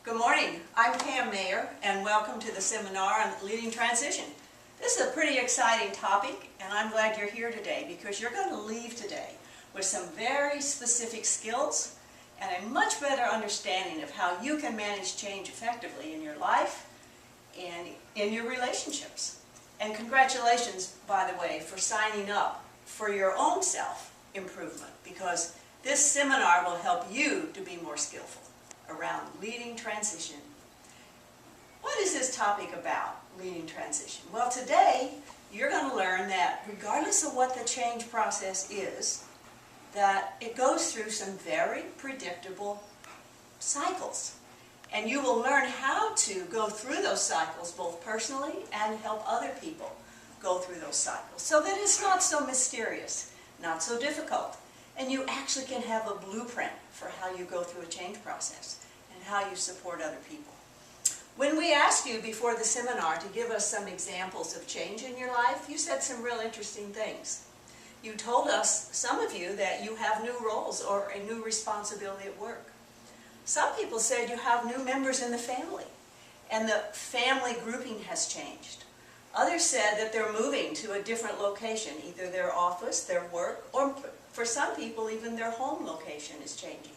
Good morning, I'm Pam Mayer and welcome to the seminar on leading transition. This is a pretty exciting topic and I'm glad you're here today because you're going to leave today with some very specific skills and a much better understanding of how you can manage change effectively in your life and in your relationships. And congratulations, by the way, for signing up for your own self-improvement because this seminar will help you to be more skillful around leading transition. What is this topic about, leading transition? Well, today you're going to learn that regardless of what the change process is, that it goes through some very predictable cycles. And you will learn how to go through those cycles both personally and help other people go through those cycles so that it's not so mysterious, not so difficult. And you actually can have a blueprint for how you go through a change process and how you support other people. When we asked you before the seminar to give us some examples of change in your life, you said some real interesting things. You told us, some of you, that you have new roles or a new responsibility at work. Some people said you have new members in the family and the family grouping has changed. Others said that they're moving to a different location, either their office, their work, or for some people, even their home location is changing.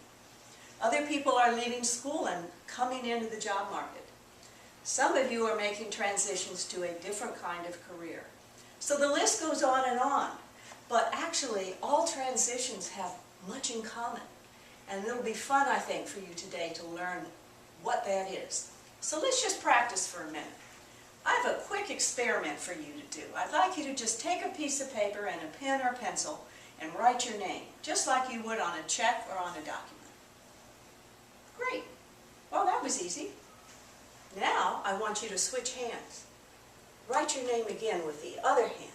Other people are leaving school and coming into the job market. Some of you are making transitions to a different kind of career. So the list goes on, but actually all transitions have much in common. And it'll be fun, I think, for you today to learn what that is. So let's just practice for a minute. I have a quick experiment for you to do. I'd like you to just take a piece of paper and a pen or pencil and write your name, just like you would on a check or on a document. Great. Well, that was easy. Now, I want you to switch hands. Write your name again with the other hand.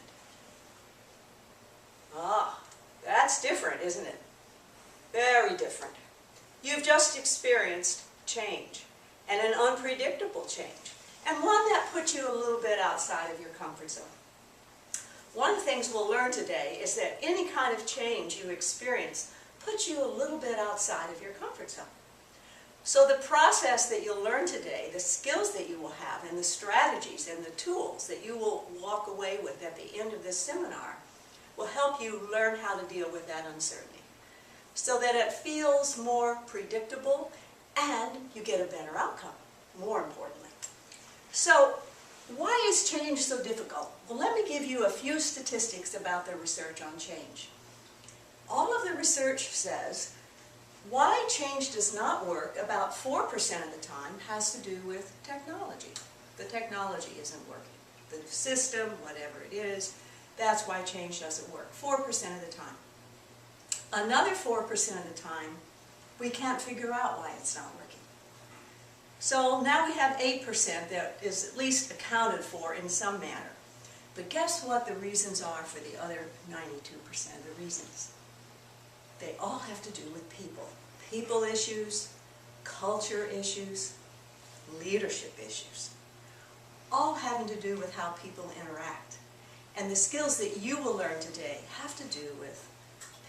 Ah, that's different, isn't it? Very different. You've just experienced change, and an unpredictable change, and one that puts you a little bit outside of your comfort zone. One of the things we'll learn today is that any kind of change you experience puts you a little bit outside of your comfort zone. So the process that you'll learn today, the skills that you will have, and the strategies and the tools that you will walk away with at the end of this seminar will help you learn how to deal with that uncertainty so that it feels more predictable and you get a better outcome, more importantly. So, why is change so difficult? Well, let me give you a few statistics about the research on change. All of the research says why change does not work about 4% of the time has to do with technology. The technology isn't working. The system, whatever it is, that's why change doesn't work, 4% of the time. Another 4% of the time, we can't figure out why it's not working. So now we have 8% that is at least accounted for in some manner. But guess what the reasons are for the other 92% of the reasons? They all have to do with people. People issues, culture issues, leadership issues. All having to do with how people interact. And the skills that you will learn today have to do with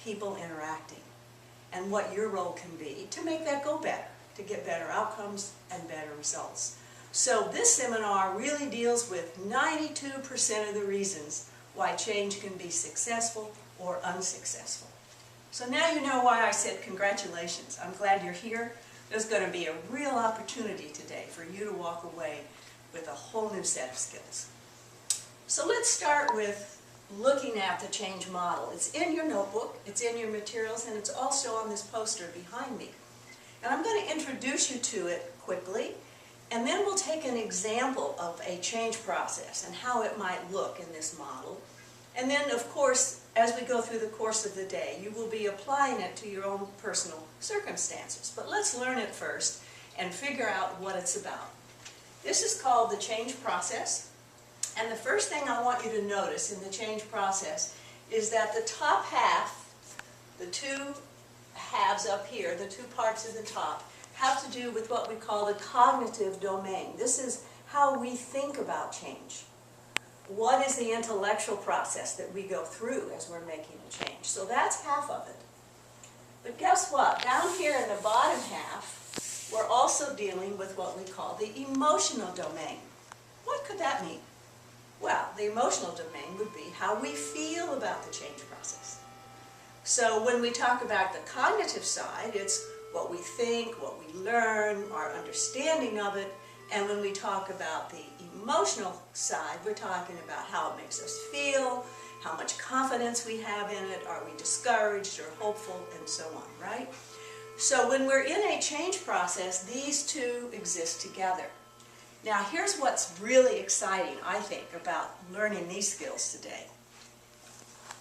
people interacting and what your role can be to make that go better, to get better outcomes and better results. So this seminar really deals with 92% of the reasons why change can be successful or unsuccessful. So now you know why I said congratulations. I'm glad you're here. There's going to be a real opportunity today for you to walk away with a whole new set of skills. So let's start with looking at the change model. It's in your notebook, it's in your materials, and it's also on this poster behind me. And I'm going to introduce you to it quickly, and then we'll take an example of a change process and how it might look in this model. And then, of course, as we go through the course of the day, you will be applying it to your own personal circumstances. But let's learn it first and figure out what it's about. This is called the change process. And the first thing I want you to notice in the change process is that the top half, the two halves up here, the two parts of the top, have to do with what we call the cognitive domain. This is how we think about change. What is the intellectual process that we go through as we're making a change? So that's half of it. But guess what? Down here in the bottom half, where all also dealing with what we call the emotional domain. What could that mean? Well, the emotional domain would be how we feel about the change process. So when we talk about the cognitive side, it's what we think, what we learn, our understanding of it. And when we talk about the emotional side, we're talking about how it makes us feel, how much confidence we have in it, are we discouraged or hopeful, and so on, right? So when we're in a change process, these two exist together. Now here's what's really exciting, I think, about learning these skills today.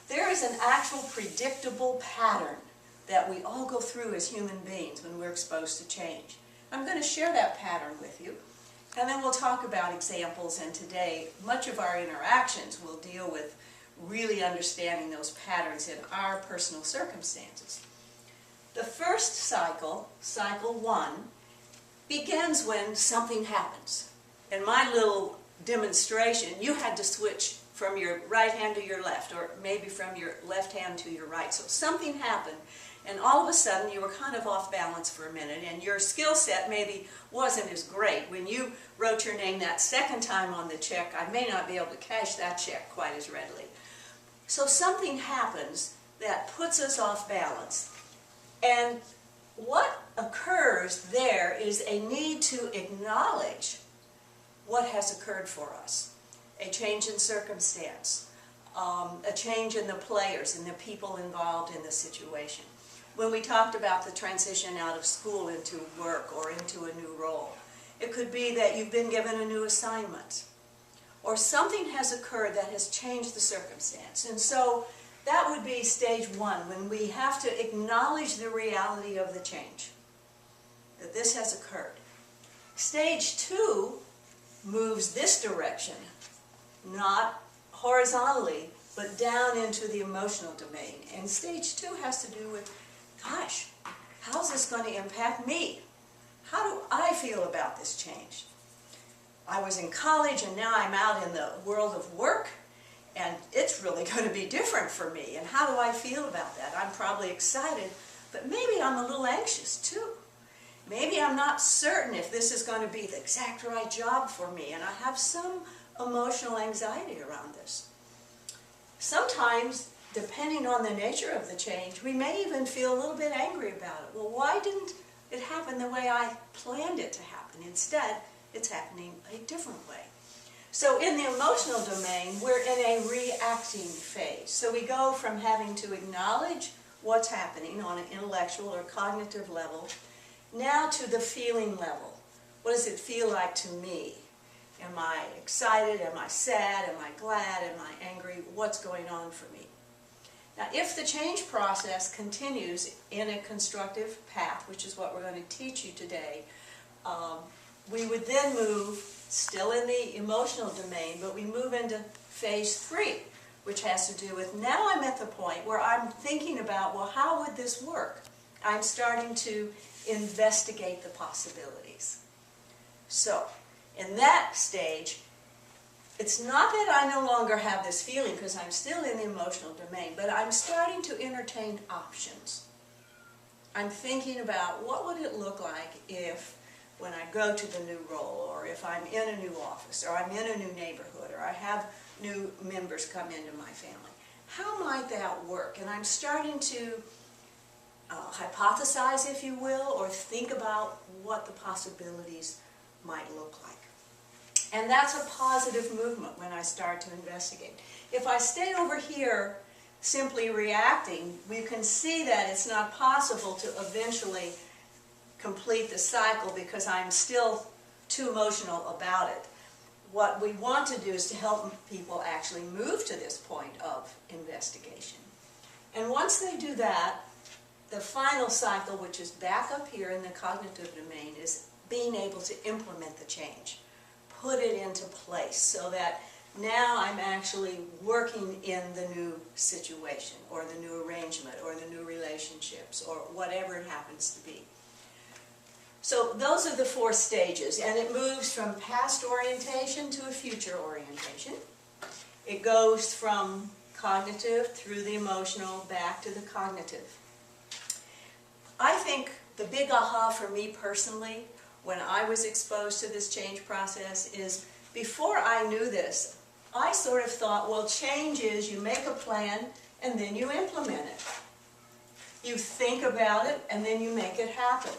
There is an actual predictable pattern that we all go through as human beings when we're exposed to change. I'm going to share that pattern with you, and then we'll talk about examples, and today much of our interactions will deal with really understanding those patterns in our personal circumstances. The first cycle, cycle 1, begins when something happens. In my little demonstration, you had to switch from your right hand to your left, or maybe from your left hand to your right. So something happened, and all of a sudden you were kind of off balance for a minute, and your skill set maybe wasn't as great. When you wrote your name that second time on the check, I may not be able to cash that check quite as readily. So something happens that puts us off balance. And what occurs there is a need to acknowledge what has occurred for us. A change in circumstance, a change in the players and the people involved in the situation. When we talked about the transition out of school into work or into a new role, it could be that you've been given a new assignment, or something has occurred that has changed the circumstance. And so that would be stage 1, when we have to acknowledge the reality of the change, that this has occurred. Stage 2 moves this direction, not horizontally, but down into the emotional domain. And stage 2 has to do with, gosh, how's this going to impact me? How do I feel about this change? I was in college and now I'm out in the world of work, and it's really going to be different for me. And how do I feel about that? I'm probably excited, but maybe I'm a little anxious too. Maybe I'm not certain if this is going to be the exact right job for me, and I have some emotional anxiety around this. Sometimes, depending on the nature of the change, we may even feel a little bit angry about it. Well, why didn't it happen the way I planned it to happen? Instead, it's happening a different way. So in the emotional domain, we're in a reacting phase. So we go from having to acknowledge what's happening on an intellectual or cognitive level, now to the feeling level. What does it feel like to me? Am I excited? Am I sad? Am I glad? Am I angry? What's going on for me? Now, if the change process continues in a constructive path, which is what we're going to teach you today, we would then move, still in the emotional domain, but we move into phase 3, which has to do with, now I'm at the point where I'm thinking about, well, how would this work? I'm starting to investigate the possibilities. So, in that stage, it's not that I no longer have this feeling because I'm still in the emotional domain, but I'm starting to entertain options. I'm thinking about what would it look like if, when I go to the new role, or if I'm in a new office, or I'm in a new neighborhood, or I have new members come into my family. How might that work? And I'm starting to hypothesize, if you will, or think about what the possibilities might look like. And that's a positive movement when I start to investigate. If I stay over here simply reacting, we can see that it's not possible to eventually complete the cycle because I'm still too emotional about it. What we want to do is to help people actually move to this point of investigation. And once they do that, the final cycle, which is back up here in the cognitive domain, is being able to implement the change, put it into place, so that now I'm actually working in the new situation, or the new arrangement, or the new relationships, or whatever it happens to be. So those are the 4 stages, and it moves from past orientation to a future orientation. It goes from cognitive through the emotional back to the cognitive. I think the big aha for me personally when I was exposed to this change process is, before I knew this, I sort of thought, well, change is you make a plan and then you implement it. You think about it and then you make it happen.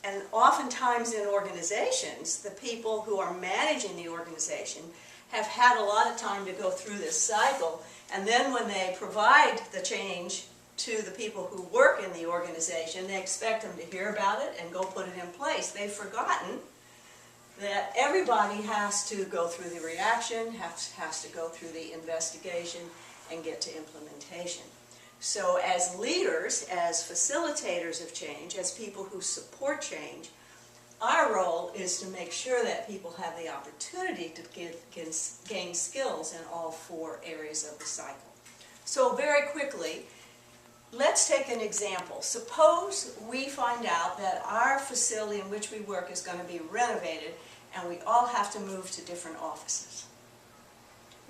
And oftentimes in organizations, the people who are managing the organization have had a lot of time to go through this cycle, and then when they provide the change to the people who work in the organization, they expect them to hear about it and go put it in place. They've forgotten that everybody has to go through the reaction, has to go through the investigation, and get to implementation. So as leaders, as facilitators of change, as people who support change, our role is to make sure that people have the opportunity to gain skills in all 4 areas of the cycle. So very quickly, let's take an example. Suppose we find out that our facility in which we work is going to be renovated and we all have to move to different offices.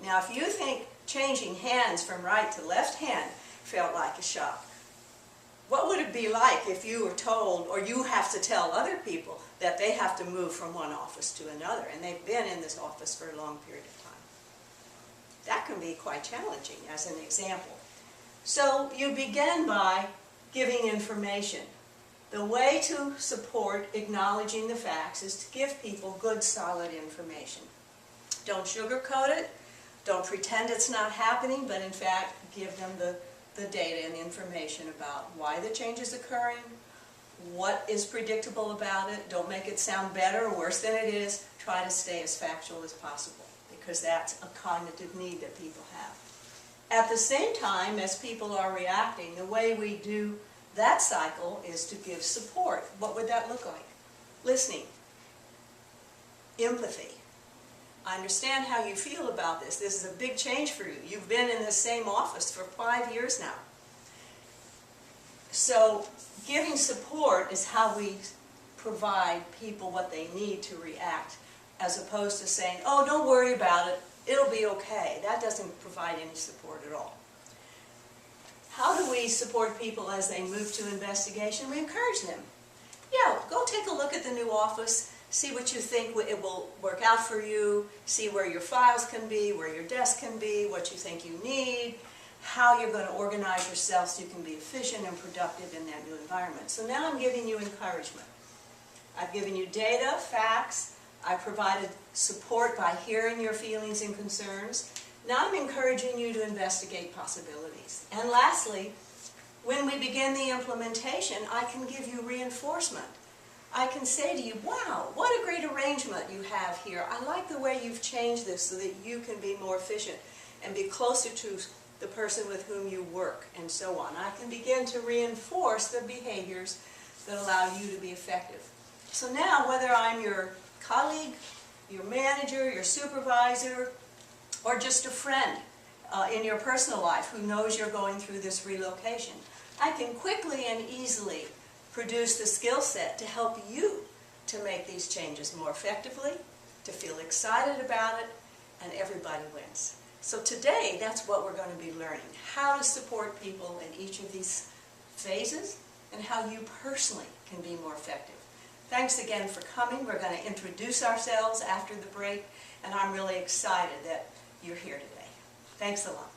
Now, if you think changing hands from right to left hand felt like a shock, what would it be like if you were told, or you have to tell other people, that they have to move from one office to another, and they've been in this office for a long period of time? That can be quite challenging, as an example. So you begin by giving information. The way to support acknowledging the facts is to give people good, solid information. Don't sugarcoat it. Don't pretend it's not happening, but in fact give them the data and the information about why the change is occurring, what is predictable about it. Don't make it sound better or worse than it is. Try to stay as factual as possible, because that's a cognitive need that people have. At the same time, as people are reacting, the way we do that cycle is to give support. What would that look like? Listening. Empathy. I understand how you feel about this. This is a big change for you. You've been in the same office for 5 years now. So giving support is how we provide people what they need to react, as opposed to saying, oh, don't worry about it, it'll be okay. That doesn't provide any support at all. How do we support people as they move to investigation? We encourage them. Yeah, go take a look at the new office. See what you think it will work out for you. See where your files can be, where your desk can be, what you think you need, how you're going to organize yourself so you can be efficient and productive in that new environment. So now I'm giving you encouragement. I've given you data, facts. I provided support by hearing your feelings and concerns. Now I'm encouraging you to investigate possibilities. And lastly, when we begin the implementation, I can give you reinforcement. I can say to you, wow, what a great arrangement you have here. I like the way you've changed this so that you can be more efficient and be closer to the person with whom you work, and so on. I can begin to reinforce the behaviors that allow you to be effective. So now, whether I'm your colleague, your manager, your supervisor, or just a friend in your personal life who knows you're going through this relocation, I can quickly and easily produce the skill set to help you to make these changes more effectively, to feel excited about it, and everybody wins. So today, that's what we're going to be learning, how to support people in each of these phases and how you personally can be more effective. Thanks again for coming. We're going to introduce ourselves after the break, and I'm really excited that you're here today. Thanks a lot.